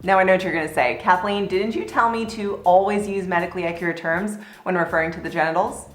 Now I know what you're going to say. Kathleen, didn't you tell me to always use medically accurate terms when referring to the genitals?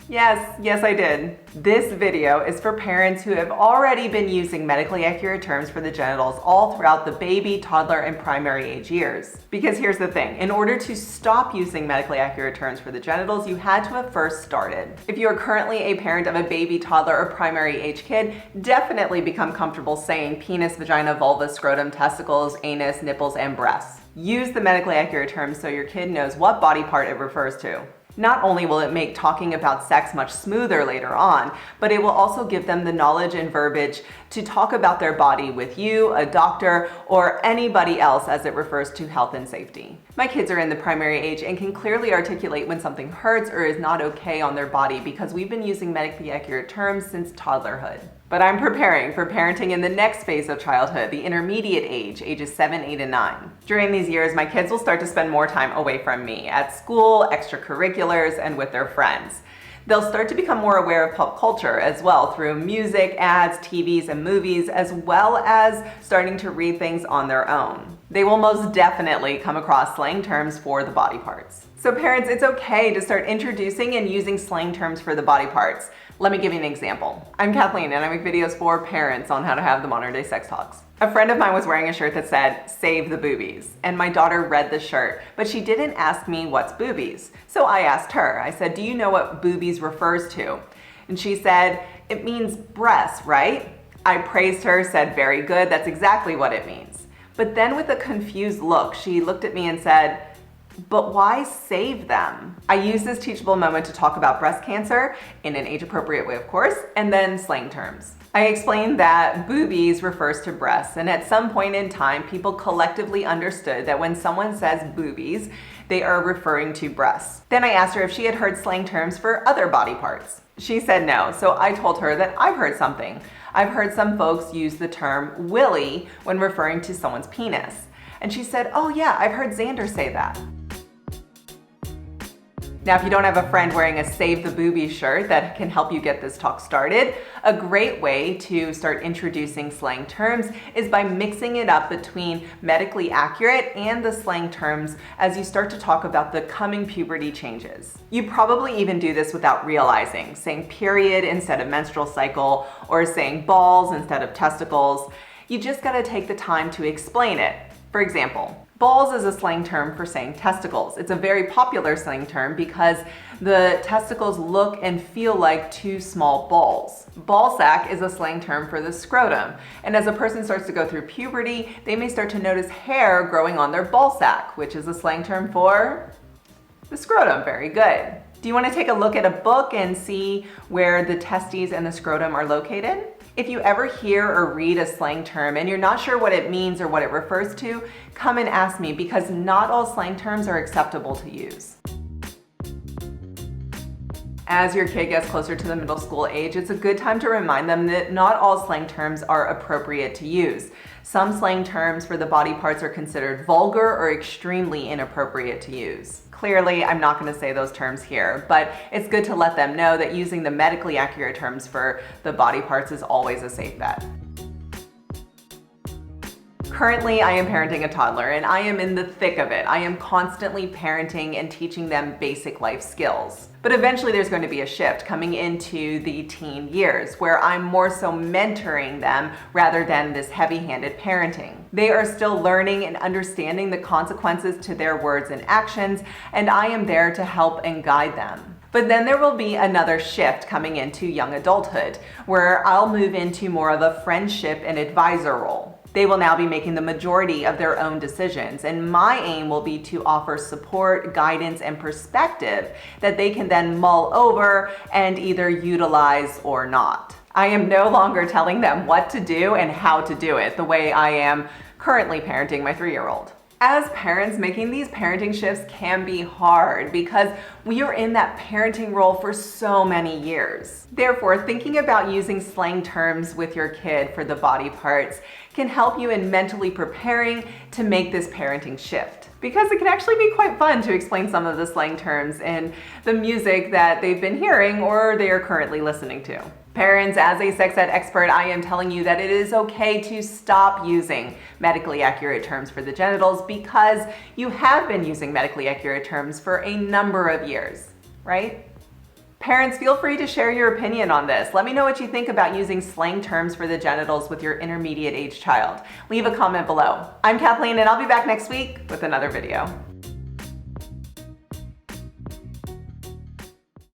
Yes, I did. This video is for parents who have already been using medically accurate terms for the genitals all throughout the baby, toddler, and primary age years. Because here's the thing, in order to stop using medically accurate terms for the genitals, you had to have first started. If you are currently a parent of a baby, toddler, or primary age kid, definitely become comfortable saying penis, vagina, vulva, scrotum, testicles, anus, nipples, and breasts. Use the medically accurate terms so your kid knows what body part it refers to. Not only will it make talking about sex much smoother later on, but it will also give them the knowledge and verbiage to talk about their body with you, a doctor, or anybody else as it refers to health and safety. My kids are in the primary age and can clearly articulate when something hurts or is not okay on their body because we've been using medically accurate terms since toddlerhood. But I'm preparing for parenting in the next phase of childhood, the intermediate age, ages 7, 8, and 9. During these years, my kids will start to spend more time away from me, at school, extracurriculars, and with their friends. They'll start to become more aware of pop culture as well through music, ads, TVs, and movies, as well as starting to read things on their own. They will most definitely come across slang terms for the body parts. So parents, it's okay to start introducing and using slang terms for the body parts. Let me give you an example. I'm Kathleen and I make videos for parents on how to have the modern day sex talks. A friend of mine was wearing a shirt that said, "Save the boobies," and my daughter read the shirt, but she didn't ask me what's boobies. So I asked her, I said, "Do you know what boobies refers to?" And she said, "It means breasts, right?" I praised her, said, "Very good, that's exactly what it means." But then with a confused look, she looked at me and said, "But why save them?" I used this teachable moment to talk about breast cancer, in an age-appropriate way of course, and then slang terms. I explained that boobies refers to breasts, and at some point in time, people collectively understood that when someone says boobies, they are referring to breasts. Then I asked her if she had heard slang terms for other body parts. She said no, so I told her that I've heard something. I've heard some folks use the term willy when referring to someone's penis. And she said, "Oh yeah, I've heard Xander say that." Now, if you don't have a friend wearing a Save the Boobies shirt that can help you get this talk started, a great way to start introducing slang terms is by mixing it up between medically accurate and the slang terms as you start to talk about the coming puberty changes. You probably even do this without realizing, saying period instead of menstrual cycle or saying balls instead of testicles. You just gotta take the time to explain it. For example, balls is a slang term for saying testicles. It's a very popular slang term because the testicles look and feel like two small balls. Ball sack is a slang term for the scrotum. And as a person starts to go through puberty, they may start to notice hair growing on their ball sack, which is a slang term for the scrotum. Very good. Do you want to take a look at a book and see where the testes and the scrotum are located? If you ever hear or read a slang term and you're not sure what it means or what it refers to, come and ask me because not all slang terms are acceptable to use. As your kid gets closer to the middle school age, it's a good time to remind them that not all slang terms are appropriate to use. Some slang terms for the body parts are considered vulgar or extremely inappropriate to use. Clearly, I'm not going to say those terms here, but it's good to let them know that using the medically accurate terms for the body parts is always a safe bet. Currently, I am parenting a toddler and I am in the thick of it. I am constantly parenting and teaching them basic life skills. But eventually there's going to be a shift coming into the teen years where I'm more so mentoring them rather than this heavy-handed parenting. They are still learning and understanding the consequences to their words and actions, and I am there to help and guide them. But then there will be another shift coming into young adulthood where I'll move into more of a friendship and advisor role. They will now be making the majority of their own decisions, and my aim will be to offer support, guidance, and perspective that they can then mull over and either utilize or not. I am no longer telling them what to do and how to do it the way I am currently parenting my 3-year-old. As parents, making these parenting shifts can be hard because we are in that parenting role for so many years. Therefore, thinking about using slang terms with your kid for the body parts can help you in mentally preparing to make this parenting shift. Because it can actually be quite fun to explain some of the slang terms in the music that they've been hearing or they are currently listening to. Parents, as a sex ed expert, I am telling you that it is okay to stop using medically accurate terms for the genitals because you have been using medically accurate terms for a number of years, right? Parents, feel free to share your opinion on this. Let me know what you think about using slang terms for the genitals with your intermediate age child. Leave a comment below. I'm Kathleen, and I'll be back next week with another video.